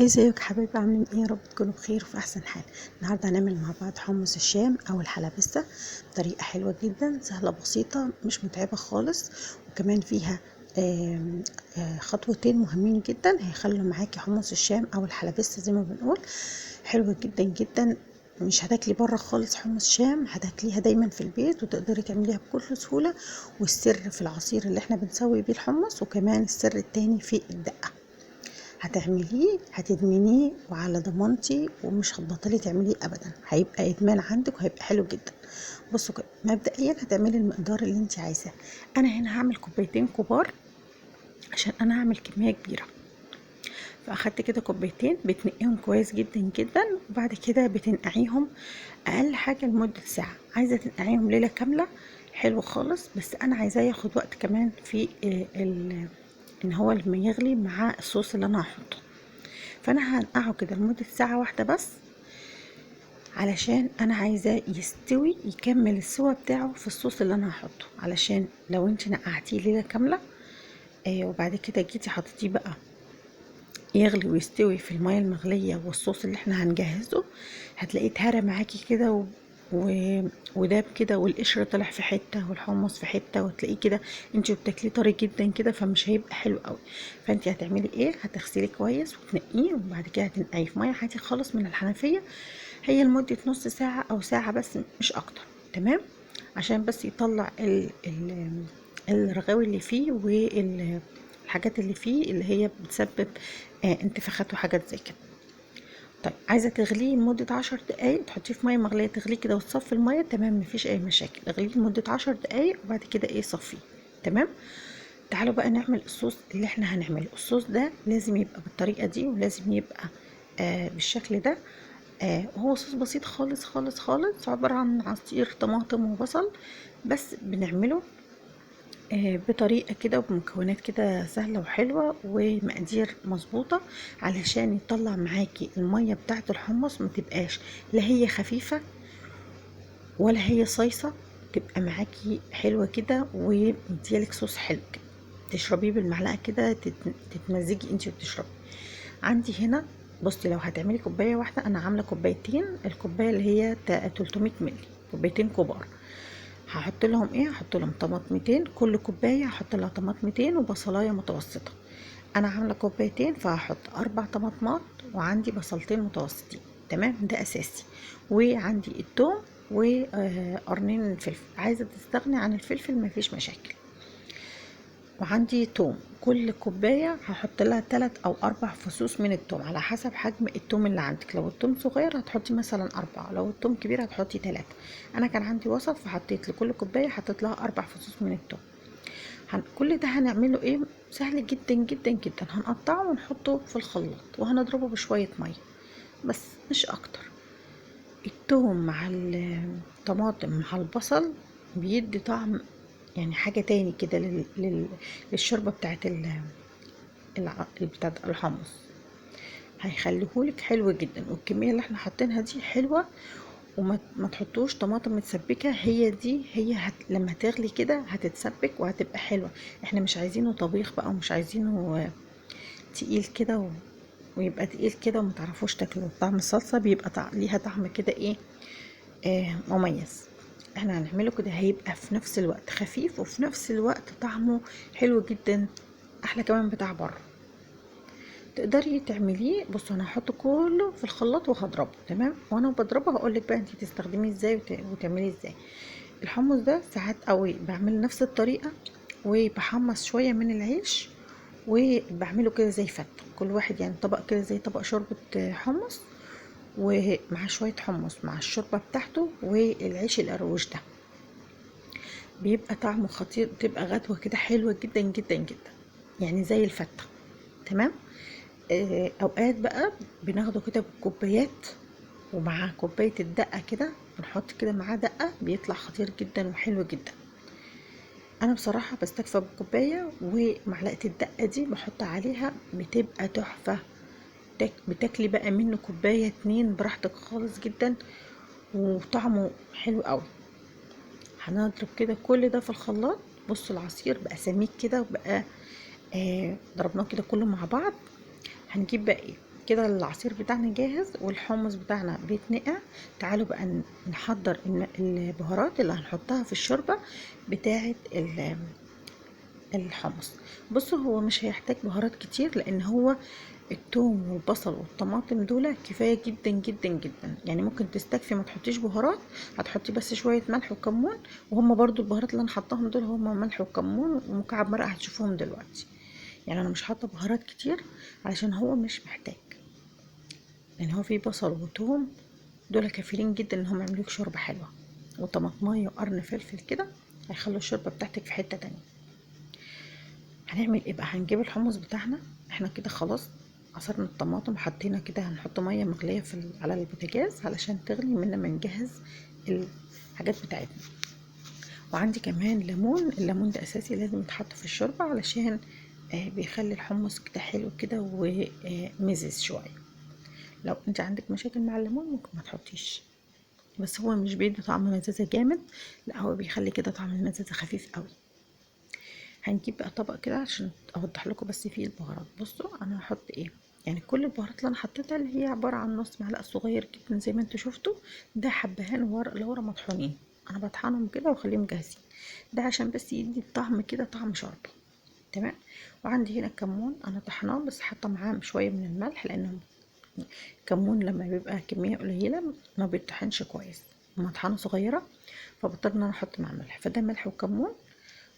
ازيك حبايبي؟ عاملين ايه؟ يا رب تكونوا بخير وفي احسن حال. النهارده هنعمل مع بعض حمص الشام او الحلبسه بطريقه حلوه جدا، سهله بسيطه مش متعبه خالص، وكمان فيها خطوتين مهمين جدا هيخلوا معاكي حمص الشام او الحلبسه زي ما بنقول حلوه جدا جدا. مش هتاكلي بره خالص حمص شام، هتاكليها دايما في البيت وتقدري تعمليها بكل سهوله. والسر في العصير اللي احنا بنسوي بيه الحمص، وكمان السر التاني في الدقه. هتعمليه هتدمنيه وعلى ضمانتي، ومش هتبطلي تعمليه ابدا، هيبقى ادمان عندك وهيبقى حلو جدا. بصوا كده، مبدئيا هتعملي المقدار اللي انت عايزاه. انا هنا هعمل كوبايتين كبار عشان انا هعمل كميه كبيره. فاخدت كده كوبايتين، بتنقيهم كويس جدا جدا، وبعد كده بتنقعيهم اقل حاجه لمده ساعه. عايزه تنقعيهم ليله كامله حلو خالص، بس انا عايزاه ياخد وقت كمان في ان هو لما يغلي مع الصوص اللي انا هحطه. فانا هنقعه كده لمده ساعه واحده بس، علشان انا عايزاه يستوي يكمل السوا بتاعه في الصوص اللي انا هحطه. علشان لو انت نقعتيه ليله كامله وبعد كده جيتي حطيتيه بقى يغلي ويستوي في الميه المغليه والصوص اللي احنا هنجهزه، هتلاقيه اتهرى معاكي كده وداب كده، والقشر طلع في حته والحمص في حته، وتلاقيه كده انت بتاكليه طري جدا كده، فمش هيبقى حلو قوي. فانت هتعملي ايه؟ هتغسليه كويس وتنقيه، وبعد كده هتنقعيه في ميه عادي خالص من الحنفيه، هي لمده نص ساعه او ساعه بس مش اكتر. تمام؟ عشان بس يطلع ال الرغاوي اللي فيه والحاجات اللي فيه اللي هي بتسبب انتفاخات وحاجات زي كده. طيب، عايزه تغليه لمده 10 دقايق، تحطيه في ميه مغليه تغليه كده وتصفي الميه. تمام، مفيش اي مشاكل. اغليه لمده 10 دقايق وبعد كده صفيه. تمام. تعالوا بقى نعمل الصوص اللي احنا هنعمله. الصوص ده لازم يبقى بالطريقه دي، ولازم يبقى بالشكل ده. هو صوص بسيط خالص خالص خالص، عباره عن عصير طماطم وبصل، بس بنعمله بطريقة كده وبمكونات كده سهلة وحلوة ومقادير مظبوطة، علشان يطلع معاكي المية بتاعة الحمص ما تبقاش لا هي خفيفة ولا هي صيصة، تبقى معاكي حلوة كده ومديالك صوص حلو كده تشربيه بالمعلقة كده، تتمزجي انتي وبتشربي. عندي هنا، بصي، لو هتعملي كوباية واحدة، انا عاملة كوبايتين. الكوباية اللي هي 300 مللي، كوبايتين كبار. هحط لهم هحط لهم طماطمتين، كل كوبايه هحط لها طماطمتين وبصلايه متوسطه. انا عامله كوبايتين فهحط 4 طماطمات، وعندي بصلتين متوسطين. تمام، ده اساسي. وعندي التوم وقرنين الفلفل، عايزه تستغني عن الفلفل مفيش مشاكل. وعندي توم، كل كوباية هحط لها 3 أو 4 فصوص من التوم على حسب حجم التوم اللي عندك. لو التوم صغير هتحطي مثلا 4، لو التوم كبير هتحطي 3. أنا كان عندي وسط فحطيت لكل كوباية حطيت لها 4 فصوص من التوم. كل ده هنعمله سهل جدا جدا جدا. هنقطعه ونحطه في الخلاط وهنضربه بشوية مية بس، مش أكتر. التوم مع الطماطم مع البصل بيدي طعم، يعني حاجة تاني كده للشوربة بتاعت بتاعت الحمص، هيخليهولك حلو جدا. والكمية اللي احنا حاطينها دي حلوة، وما تحطوش طماطم متسبكة، هي دي لما تغلي كده هتتسبك وهتبقى حلوة. احنا مش عايزينه طبيخ بقى، ومش عايزينه تقيل كده ويبقى تقيل كده ومتعرفوش تاكلوه. طعم الصلصة بيبقى ليها طعم كده مميز. احنا هنعمله كده هيبقى في نفس الوقت خفيف، وفي نفس الوقت طعمه حلو جدا، احلى كمان بتاع بره. تقدري تعمليه. بصوا، انا هحط كله في الخلاط وهضربه. تمام، وانا بضربه هقولك بقى انتي تستخدميه ازاي وتعمليه ازاي. الحمص ده ساعات قوي بعمل نفس الطريقه، وبحمص شويه من العيش وبعمله كده زي فتة، كل واحد يعني طبق كده زي طبق شوربة حمص، ومع شوية حمص مع الشوربة بتاعته والعيش القروش ده، بيبقى طعمه خطير، بتبقى غدوة كده حلوة جدا جدا جدا، يعني زي الفتة. تمام. اوقات بقى بناخده كده بكوبايات، ومع كوباية الدقة كده بنحط كده معاه دقة، بيطلع خطير جدا وحلو جدا. انا بصراحة بستكفى بكوباية، ومعلقة الدقة دي بحط عليها بتبقى تحفة. بتاكلي بقى منه كوباية 2 براحتك خالص جدا، وطعمه حلو قوي. هنضرب كده كل ده في الخلاط. بصوا العصير بقى سميك كده، وبقى ضربناه كده كله مع بعض. هنجيب بقى كده العصير بتاعنا جاهز والحمص بتاعنا بيتنقع. تعالوا بقى نحضر البهارات اللي هنحطها في الشوربة بتاعة الحمص. بصوا هو مش هيحتاج بهارات كتير، لان هو الثوم والبصل والطماطم دول كفايه جدا جدا جدا. يعني ممكن تستكفي ما تحطيش بهارات، هتحطي بس شويه ملح وكمون، وهم برضو البهارات اللي انا حطاهم دول هم ملح وكمون ومكعب مرقه هتشوفوهم دلوقتي. يعني انا مش حاطه بهارات كتير علشان هو مش محتاج، لان هو فيه بصل وثوم دول كافيين جدا ان هم يعملوا لك شوربه حلوه، وطماطمايه وقرن فلفل كده هيخلوا الشوربه بتاعتك في حته تانية. هنعمل ايه بقى؟ هنجيب الحمص بتاعنا، احنا كده خلاص عصرنا الطماطم وحطينا كده، هنحط ميه مغليه على البوتاجاز علشان تغلي من لما نجهز الحاجات بتاعتنا. وعندي كمان ليمون، الليمون ده اساسي لازم يتحط في الشوربه علشان بيخلي الحمص كده حلو كده ومزز شويه. لو انت عندك مشاكل مع الليمون ممكن ما تحطيش، بس هو مش بيدي طعم مزازه جامد، لا هو بيخلي كده طعم المزازه خفيف قوي. هنجيب بقى طبق كده عشان اوضح لكم بس فيه البهارات. بصوا انا هحط ايه، يعني كل البهارات اللي انا حطيتها اللي هي عباره عن نص معلقه صغير جدا زي ما انتوا شفتوا، ده حبهان وورق لورا مطحونين، انا بطحنهم كده واخليهم جاهزين، ده عشان بس يدي الطعم كده طعم شربي. تمام. وعندي هنا كمون انا طحناه بس حاطه معاه شويه من الملح، لانه الكمون لما بيبقى كميه قليله ما بيطحنش كويس، مطحنه صغيره فبضطر ان انا احط مع ملح، فده ملح وكمون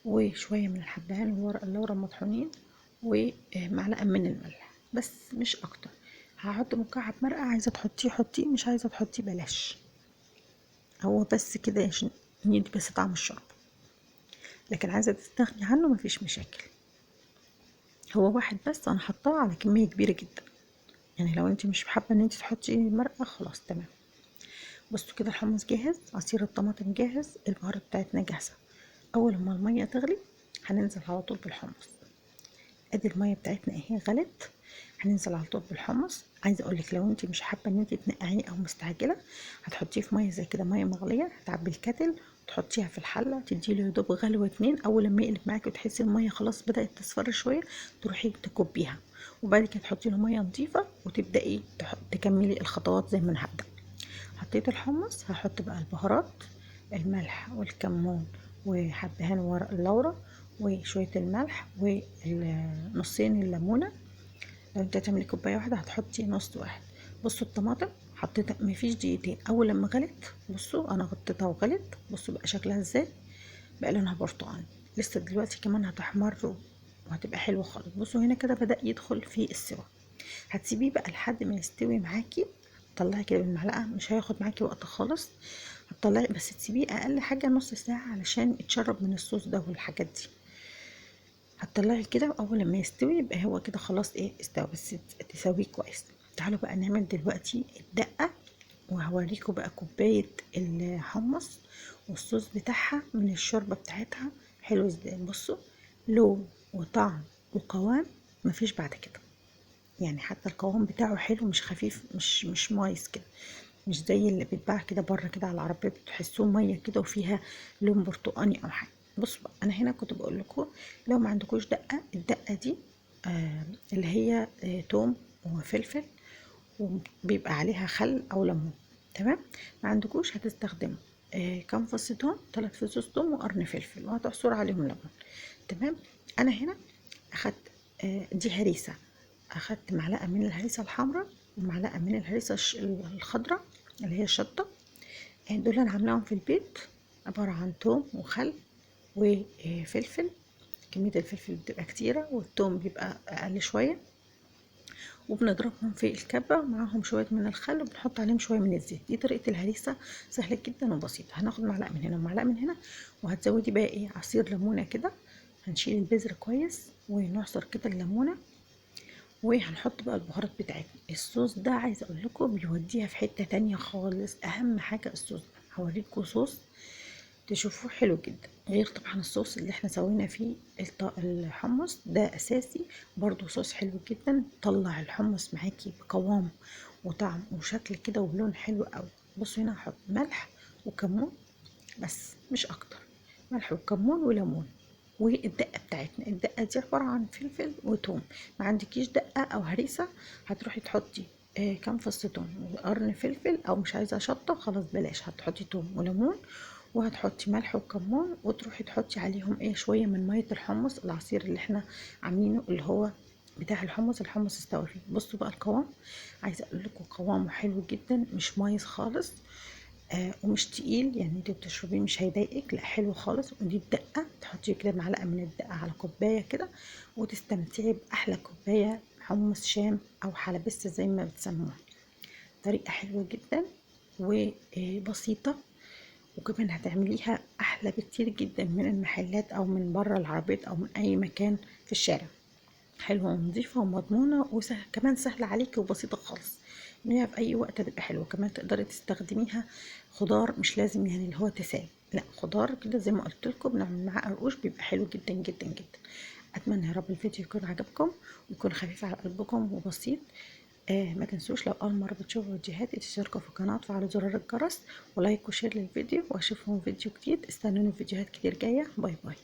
وشوية من الحبهان وورق اللورا مطحونين ومعلقة من الملح بس مش اكتر. هحط مكعب مرقة، عايزة تحطيه حطيه، مش عايزة تحطيه بلاش، هو بس كده عشان يدي بس طعم الشرب، لكن عايزة تستغني عنه مفيش مشاكل. هو واحد بس انا حطاه على كمية كبيرة جدا، يعني لو انت مش حابة ان انت تحطي مرقة خلاص تمام. بصوا كده الحمص جاهز، عصير الطماطم جاهز، البهارات بتاعتنا جاهزة. اول ما المية تغلي هننزل على طول بالحمص. ادي الميه بتاعتنا اهي غلت، هننزل على طول بالحمص. عايزه اقولك لو انت مش حابه ان انت تنقعيه او مستعجله، هتحطيه في ميه زي كده ميه مغليه، هتعبي الكاتل وتحطيها في الحله تديله يا دوب غلوه اتنين، اول لما يقلب معاكي وتحسي الميه خلاص بدات تصفر شويه تروحي تكبيها، وبعد كده تحطي له ميه نظيفه وتبداي تكملي الخطوات زي ما انا هبدا. حطيت الحمص، هحط بقى البهارات، الملح والكمون وحبهان ورق اللورا وشوية الملح ونصين الليمونة. لو انت هتعملي كوباية واحدة هتحطي نص واحد. بصوا الطماطم حطيتها مفيش دقيقتين، اول لما غلت بصوا انا غطيتها وغلت، بصوا بقى شكلها ازاي، بقى لونها برتقاني، لسه دلوقتي كمان هتحمر وهتبقى حلوة خالص. بصوا هنا كده بدأ يدخل في السوا، هتسيبيه بقى لحد ما يستوي معاكي، طلعي كده بالمعلقه مش هياخد معاكي وقت خالص، هتطلعي بس تسيبيه اقل حاجه نص ساعه علشان يتشرب من الصوص ده والحاجات دي. هتطلعي كده واول لما يستوي يبقى هو كده خلاص ايه استوى، بس تسويه كويس. تعالوا بقى نعمل دلوقتي الدقه، وهوريكم بقى كوبايه الحمص والصوص بتاعها من الشوربه بتاعتها حلو ازاي. بصوا لون وطعم وقوام مفيش بعد كده، يعني حتى القوام بتاعه حلو مش خفيف مش مايس كده، مش زي اللي بيتباع كده بره كده على العربيه بتحسوه ميه كده وفيها لون برتقاني او حاجه. بصوا بقى انا هنا كنت بقول لكم لو ما عندكوش دقه، الدقه دي اللي هي توم وفلفل وبيبقى عليها خل او ليمون. تمام. ما عندكوش هتستخدموا كام فص توم، 3 فصوص توم وقرن فلفل، وهتعصر عليهم ليمون. تمام. انا هنا اخدت دي هريسه، اخدت معلقه من الهريسه الحمراء ومعلقه من الهريسه الخضراء اللي هي الشطه، دول انا عاملاهم في البيت، عباره عن توم وخل وفلفل. كميه الفلفل بتبقى كتيره والثوم بيبقى اقل شويه، وبنضربهم في الكبه معاهم شويه من الخل وبنحط عليهم شويه من الزيت. دي طريقه الهريسه سهله جدا وبسيطه. هناخد معلقه من هنا ومعلقه من هنا، وهتزودي بقى ايه عصير ليمونه كده، هنشيل البذر كويس ونعصر كده الليمونه، وهنحط بقى البهارات بتاعتنا. الصوص ده عايزه اقول لكم بيوديها في حته تانية خالص، اهم حاجه الصوص ده. هوريكم صوص تشوفوه حلو جدا، غير طبعا الصوص اللي احنا سوينا فيه الحمص ده اساسي برضو صوص حلو جدا، طلع الحمص معاكي بقوام وطعم وشكل كده ولون حلو قوي. بصوا هنا هحط ملح وكمون بس مش اكتر، ملح وكمون وليمون والدقه بتاعتنا، الدقه دي عباره عن فلفل وتوم. ما عندكيش دقه او هريسه هتروحي تحطي كام فص توم وقرن فلفل، او مش عايزه شطه خلاص بلاش، هتحطي توم وليمون وهتحطي ملح وكمون، وتروحي تحطي عليهم شويه من ميه الحمص، العصير اللي احنا عاملينه اللي هو بتاع الحمص. الحمص استوى فيه. بصوا بقى القوام، عايزه اقول لكم قوامه حلو جدا، مش مايز خالص ومش تقيل، يعني انت بتشربيه مش هيضايقك، لا حلو خالص. ودي بدقه، تحطي كده معلقه من الدقه على كوبايه كده وتستمتعي باحلى كوبايه حمص شام او حلبسه زي ما بتسموها. طريقه حلوه جدا وبسيطه، وكمان هتعمليها احلى بكتير جدا من المحلات او من بره العربيات او من اي مكان في الشارع. حلوه ونظيفه ومضمونه كمان سهله عليكي وبسيطه خالص. اعمليها في اي وقت هتبقى حلوه. كمان تقدري تستخدميها خضار، مش لازم يعني اللي هو تسال، لا خضار كده زي ما قلت لكم بنعمل معاه قرقوش، بيبقى حلو جدا جدا جدا. اتمنى يا رب الفيديو يكون عجبكم ويكون خفيف على قلبكم وبسيط. ما تنسوش لو اول مره بتشوفوا فيديوهاتي تشتركوا في القناه وتفعلوا زرار الجرس ولايك وشير للفيديو، واشوفكم فيديو جديد. استنوني في فيديوهات كتير جايه. باي باي.